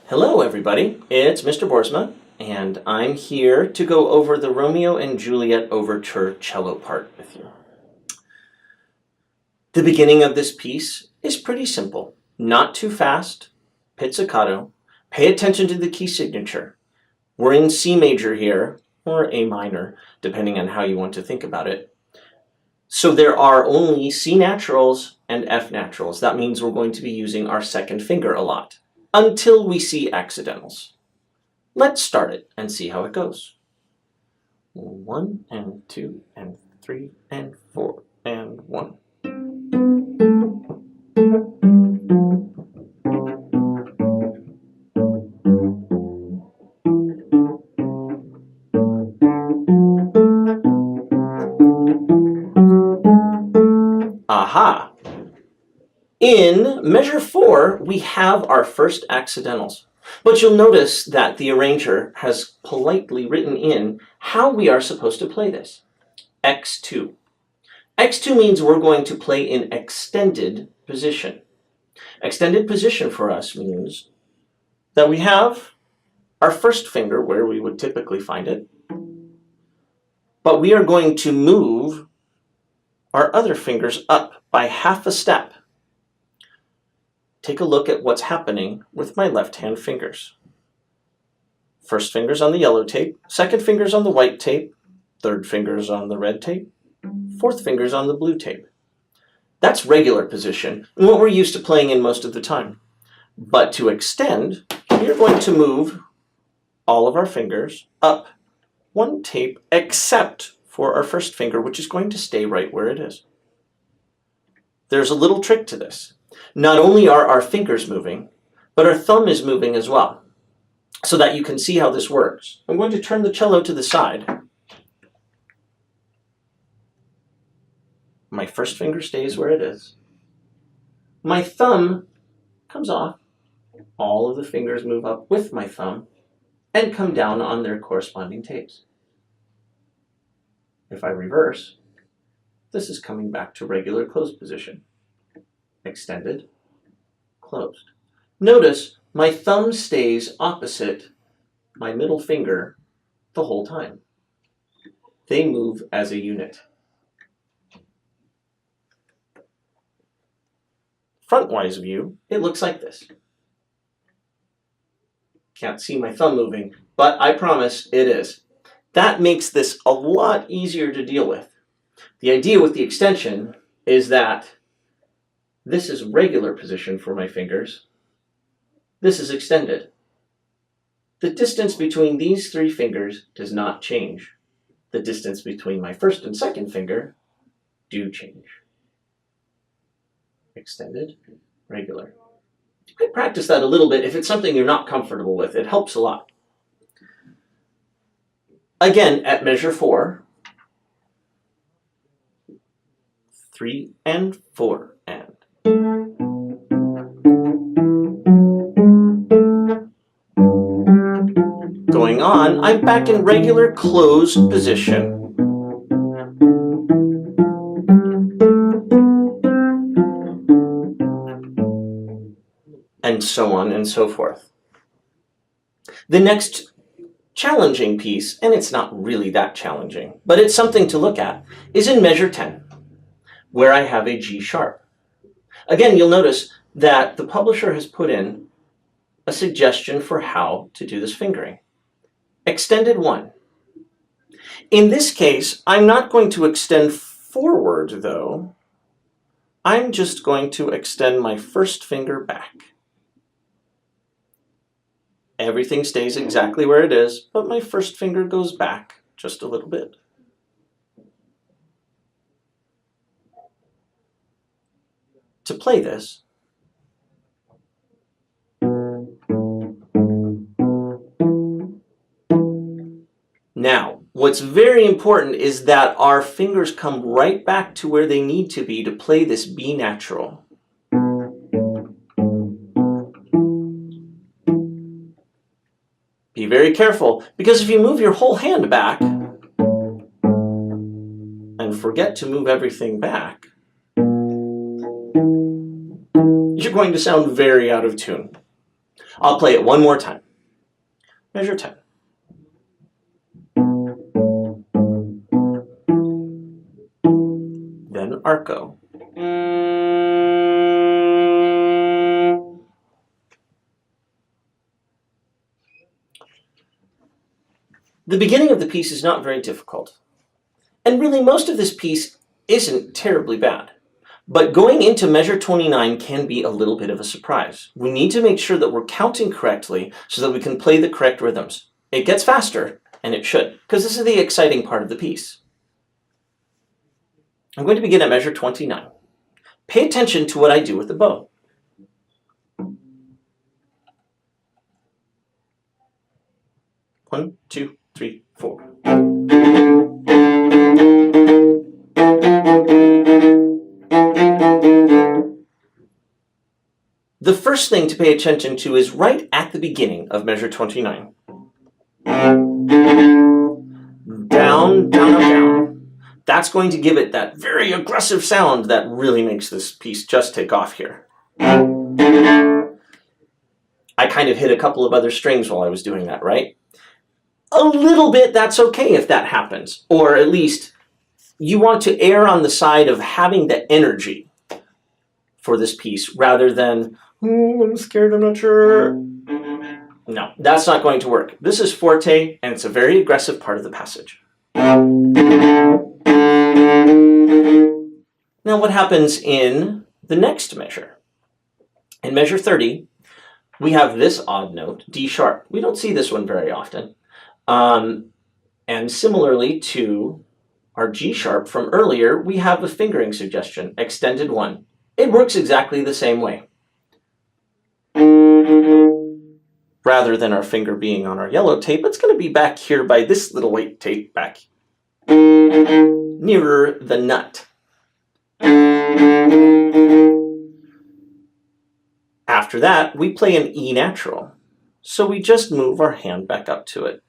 Hello everybody, it's Mr. Boersma, and I'm here to go over the Romeo and Juliet overture cello part with you. The beginning of this piece is pretty simple. Not too fast, pizzicato. Pay attention to the key signature. We're in C major here, or A minor, depending on how you want to think about it. So there are only C naturals and F naturals. That means we're going to be using our second finger a lot, until we see accidentals. Let's start it and see how it goes. 1 and 2 and 3 and 4 and 1. Aha! In measure 4, we have our first accidentals. But you'll notice that the arranger has politely written in how we are supposed to play this. X2. X2 means we're going to play in extended position. Extended position for us means that we have our first finger where we would typically find it, but we are going to move our other fingers up by half a step. Take a look at what's happening with my left-hand fingers. First finger's on the yellow tape, second finger's on the white tape, third finger's on the red tape, fourth finger's on the blue tape. That's regular position, and what we're used to playing in most of the time. But to extend, we're going to move all of our fingers up one tape except for our first finger, which is going to stay right where it is. There's a little trick to this. Not only are our fingers moving, but our thumb is moving as well, so that you can see how this works. I'm going to turn the cello to the side. My first finger stays where it is. My thumb comes off. All of the fingers move up with my thumb and come down on their corresponding tapes. If I reverse, this is coming back to regular closed position. Extended, closed. Notice my thumb stays opposite my middle finger the whole time. They move as a unit. Frontwise view, it looks like this. Can't see my thumb moving, but I promise it is. That makes this a lot easier to deal with. The idea with the extension is that this is regular position for my fingers. This is extended. The distance between these three fingers does not change. The distance between my first and second finger do change. Extended, regular. You could practice that a little bit if it's something you're not comfortable with. It helps a lot. Again, at measure 4, 3 and 4 and. Going on, I'm back in regular closed position. And so on and so forth. The next challenging piece, and it's not really that challenging, but it's something to look at, is in measure 10, where I have a G sharp. Again, you'll notice that the publisher has put in a suggestion for how to do this fingering. Extended 1. In this case, I'm not going to extend forward, though. I'm just going to extend my first finger back. Everything stays exactly where it is, but my first finger goes back just a little bit. To play this, now, what's very important is that our fingers come right back to where they need to be to play this B natural. Be very careful, because if you move your whole hand back and forget to move everything back, you're going to sound very out of tune. I'll play it one more time. Measure 10. Then arco. The beginning of the piece is not very difficult. And really, most of this piece isn't terribly bad. But going into measure 29 can be a little bit of a surprise. We need to make sure that we're counting correctly so that we can play the correct rhythms. It gets faster, and it should, because this is the exciting part of the piece. I'm going to begin at measure 29. Pay attention to what I do with the bow. One, two, three, four. The first thing to pay attention to is right at the beginning of measure 29. Down, down, up, down. That's going to give it that very aggressive sound that really makes this piece just take off here. I kind of hit a couple of other strings while I was doing that, right? A little bit, that's okay if that happens. Or at least you want to err on the side of having the energy for this piece rather than, oh, I'm scared, I'm not sure. No, that's not going to work. This is forte, and it's a very aggressive part of the passage. Now, what happens in the next measure? In measure 30, we have this odd note, D sharp. We don't see this one very often. And similarly to our G sharp from earlier, we have a fingering suggestion, extended 1. It works exactly the same way. Rather than our finger being on our yellow tape, it's going to be back here by this little white tape back nearer the nut. After that, we play an E natural. So we just move our hand back up to it.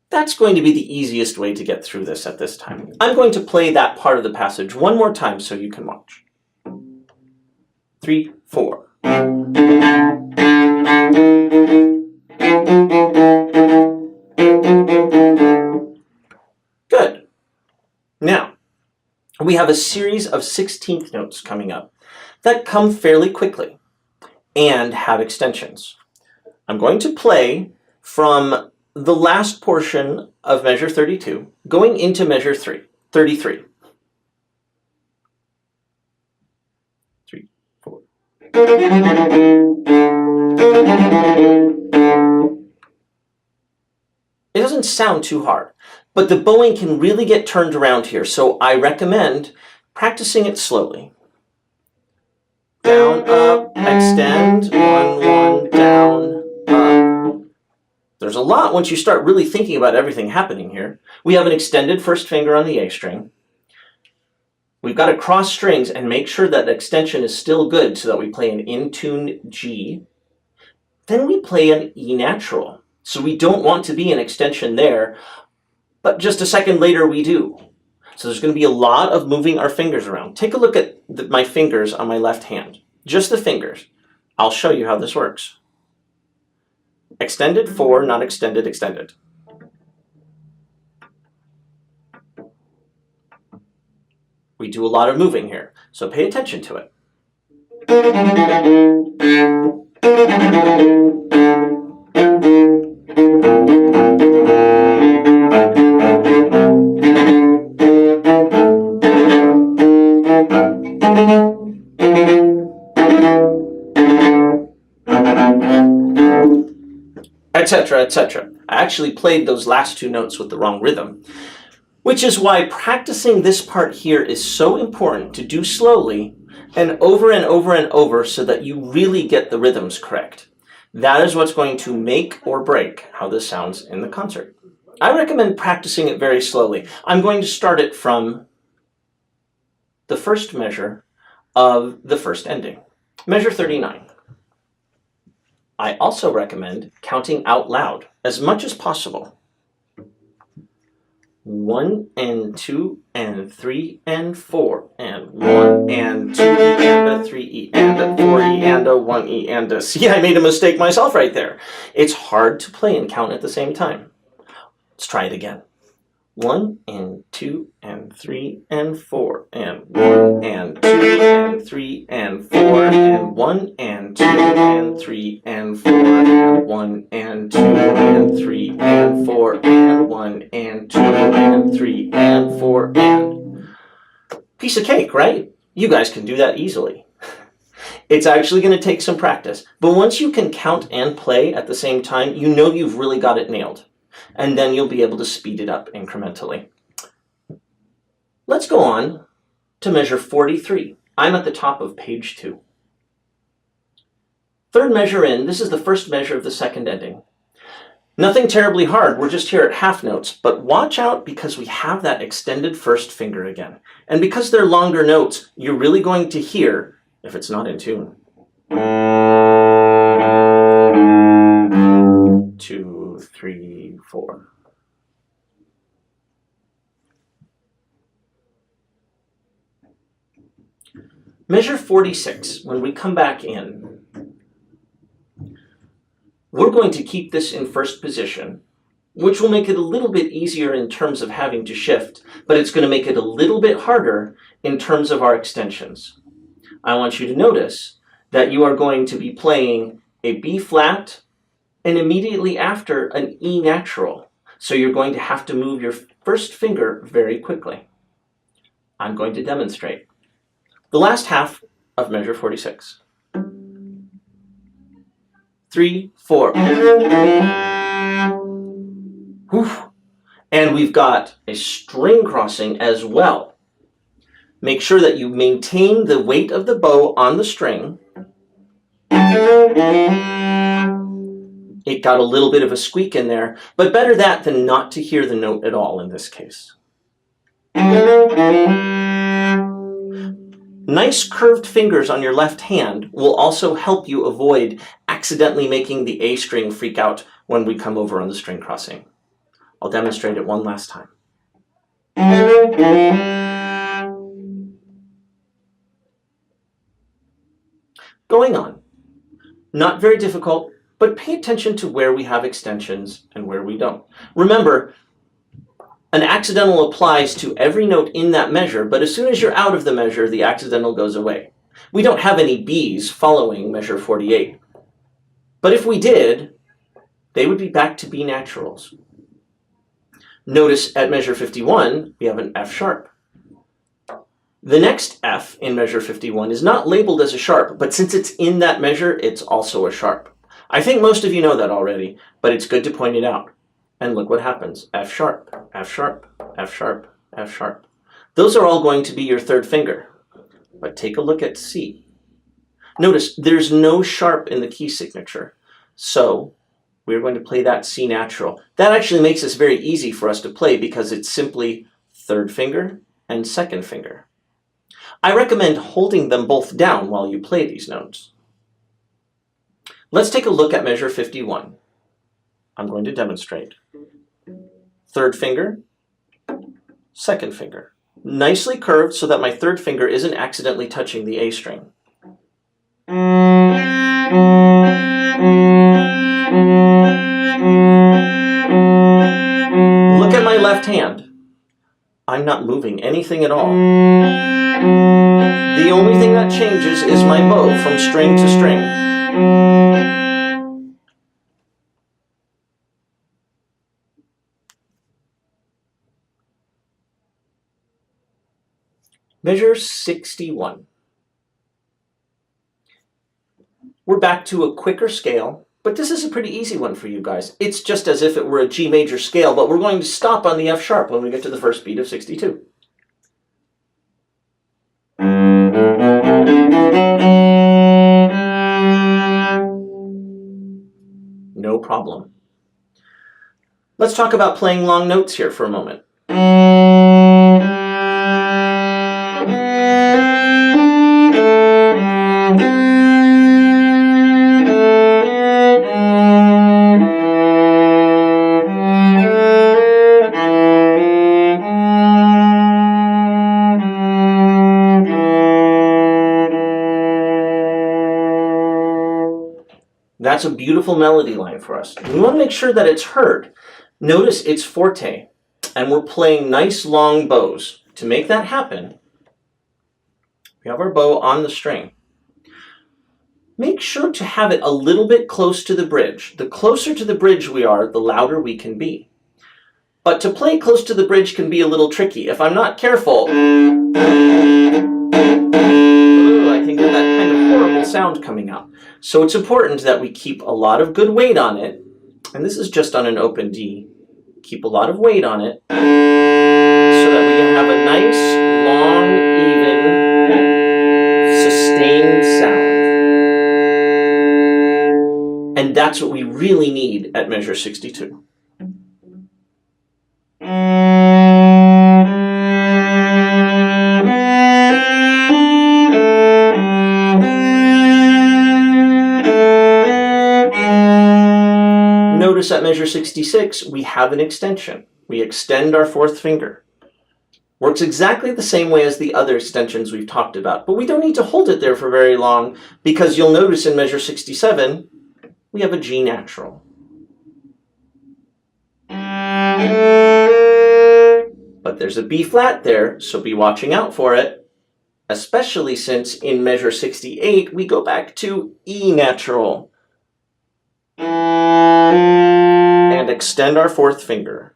That's going to be the easiest way to get through this at this time. I'm going to play that part of the passage one more time so you can watch. 3, 4. Good. Now, we have a series of 16th notes coming up that come fairly quickly and have extensions. I'm going to play from the last portion of measure 32, going into measure 33. 3, 4. It doesn't sound too hard, but the bowing can really get turned around here, so I recommend practicing it slowly. Down, up, extend, 1, 1, down, up. There's a lot once you start really thinking about everything happening here. We have an extended first finger on the A string. We've got to cross strings and make sure that the extension is still good so that we play an in-tune G. Then we play an E natural. So we don't want to be an extension there, but just a second later we do. So there's going to be a lot of moving our fingers around. Take a look at my fingers on my left hand. Just the fingers. I'll show you how this works. Extended 4, not extended, extended. We do a lot of moving here, so pay attention to it. Etc., etc. I actually played those last two notes with the wrong rhythm, which is why practicing this part here is so important to do slowly and over and over and over so that you really get the rhythms correct. That is what's going to make or break how this sounds in the concert. I recommend practicing it very slowly. I'm going to start it from the first measure of the first ending, measure 39. I also recommend counting out loud as much as possible. 1 and 2 and 3 and 4 and 1 and 2 E and a 3 E and a 4 E and a 1 E and a... See, I made a mistake myself right there. It's hard to play and count at the same time. Let's try it again. 1 and 2 and 3 and 4 and 1 and 2 and 3 and 4 and 1 and 2 and 3 and 4 and 1 and 2 and 3 and 4 and 1 and 2 and 3 and 4 and... Piece of cake, right? You guys can do that easily. It's actually going to take some practice, but once you can count and play at the same time, you know you've really got it nailed. And then you'll be able to speed it up incrementally. Let's go on to measure 43. I'm at the top of page 2. Third measure in, this is the first measure of the second ending. Nothing terribly hard, we're just here at half notes, but watch out because we have that extended first finger again. And because they're longer notes, you're really going to hear, if it's not in tune, 2, 3, 4. Measure 46, when we come back in, we're going to keep this in first position, which will make it a little bit easier in terms of having to shift, but it's going to make it a little bit harder in terms of our extensions. I want you to notice that you are going to be playing a B flat and immediately after an E natural. So you're going to have to move your first finger very quickly. I'm going to demonstrate. The last half of measure 46. 3, 4. Whew. And we've got a string crossing as well. Make sure that you maintain the weight of the bow on the string. It got a little bit of a squeak in there, but better that than not to hear the note at all in this case. Nice curved fingers on your left hand will also help you avoid accidentally making the A string freak out when we come over on the string crossing. I'll demonstrate it one last time. Going on. Not very difficult, but pay attention to where we have extensions and where we don't. Remember, an accidental applies to every note in that measure, but as soon as you're out of the measure, the accidental goes away. We don't have any B's following measure 48. But if we did, they would be back to B naturals. Notice at measure 51, we have an F sharp. The next F in measure 51 is not labeled as a sharp, but since it's in that measure, it's also a sharp. I think most of you know that already, but it's good to point it out. And look what happens. F sharp, F sharp, F sharp, F sharp. Those are all going to be your third finger. But take a look at C. Notice there's no sharp in the key signature. So we're going to play that C natural. That actually makes this very easy for us to play because it's simply third finger and second finger. I recommend holding them both down while you play these notes. Let's take a look at measure 51. I'm going to demonstrate. Third finger, second finger. Nicely curved so that my third finger isn't accidentally touching the A string. Look at my left hand. I'm not moving anything at all. The only thing that changes is my bow from string to string. Measure 61. We're back to a quicker scale, but this is a pretty easy one for you guys. It's just as if it were a G major scale, but we're going to stop on the F sharp when we get to the first beat of 62. No problem. Let's talk about playing long notes here for a moment. That's a beautiful melody line for us. We want to make sure that it's heard. Notice it's forte, and we're playing nice long bows. To make that happen, we have our bow on the string. Make sure to have it a little bit close to the bridge. The closer to the bridge we are, the louder we can be. But to play close to the bridge can be a little tricky. If I'm not careful, I can get that kind of horrible sound coming out. So it's important that we keep a lot of good weight on it. And this is just on an open D. Keep a lot of weight on it so that we can have a nice, long, even, sustained sound. And that's what we really need at measure 62. Notice at measure 66, we have an extension. We extend our fourth finger. Works exactly the same way as the other extensions we've talked about, but we don't need to hold it there for very long because you'll notice in measure 67, we have a G natural. But there's a B flat there, so be watching out for it, especially since in measure 68, we go back to E natural. And extend our fourth finger.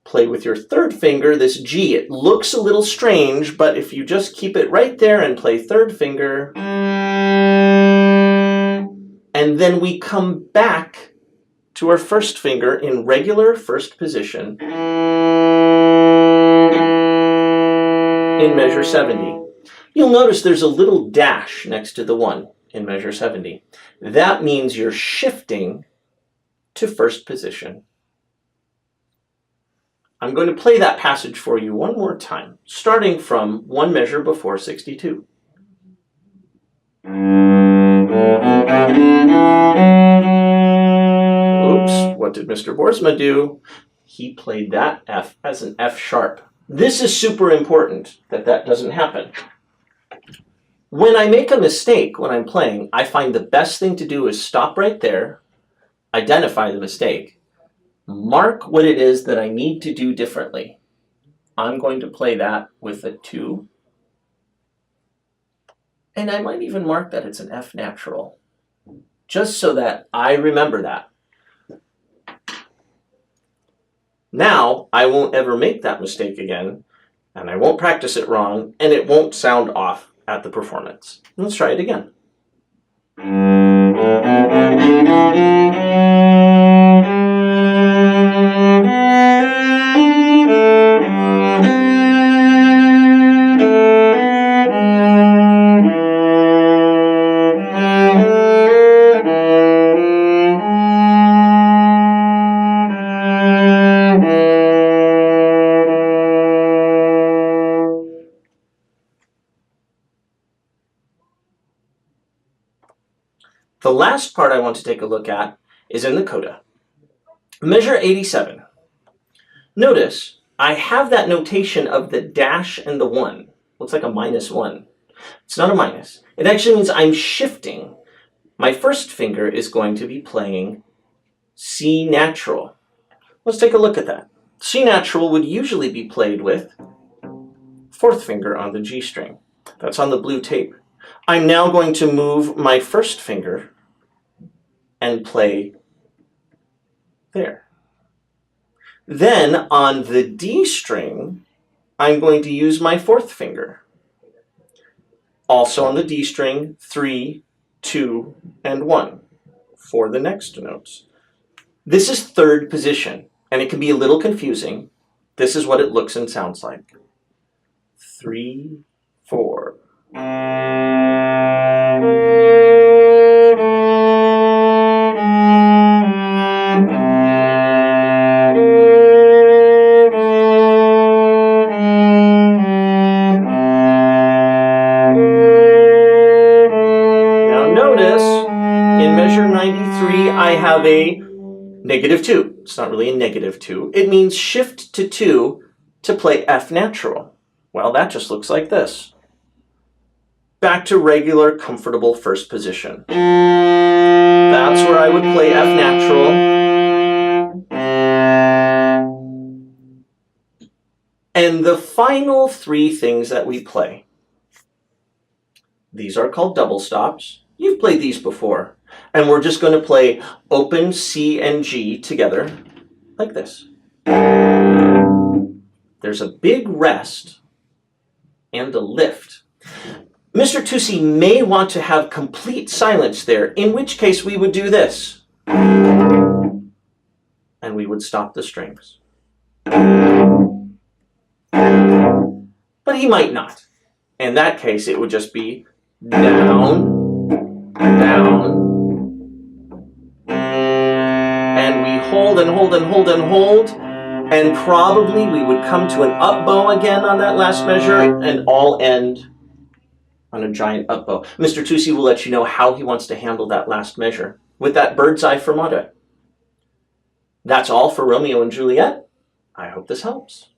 Play with your third finger, this G. It looks a little strange, but if you just keep it right there and play third finger, and then we come back to our first finger in regular first position in measure 70. You'll notice there's a little dash next to the 1 in measure 70. That means you're shifting to first position. I'm going to play that passage for you one more time, starting from one measure before 62. Oops, what did Mr. Boersma do? He played that F as an F sharp. This is super important that that doesn't happen. When I make a mistake when I'm playing, I find the best thing to do is stop right there, identify the mistake, mark what it is that I need to do differently. I'm going to play that with a 2. And I might even mark that it's an F natural, just so that I remember that. Now, I won't ever make that mistake again, and I won't practice it wrong, and it won't sound off at the performance. Let's try it again. The last part I want to take a look at is in the coda. Measure 87. Notice I have that notation of the dash and the 1. Looks like a -1. It's not a minus. It actually means I'm shifting. My first finger is going to be playing C natural. Let's take a look at that. C natural would usually be played with fourth finger on the G string. That's on the blue tape. I'm now going to move my first finger and play there. Then on the D string, I'm going to use my fourth finger. Also on the D string, 3, 2, and 1 for the next notes. This is third position, and it can be a little confusing. This is what it looks and sounds like. 3, 4. I have a -2. It's not really a -2. It means shift to 2 to play F natural. Well, that just looks like this. back to regular, comfortable first position. That's where I would play F natural. And the final three things that we play, these are called double stops. You've played these before. And we're just going to play open C and G together like this. There's a big rest and a lift. Mr. Tusi may want to have complete silence there, in which case we would do this. And we would stop the strings. But he might not. In that case, it would just be down, down, and we hold and hold and hold and hold, and probably we would come to an up bow again on that last measure and all end on a giant up bow. Mr. Tusi will let you know how he wants to handle that last measure with that bird's eye fermata. That's all for Romeo and Juliet. I hope this helps.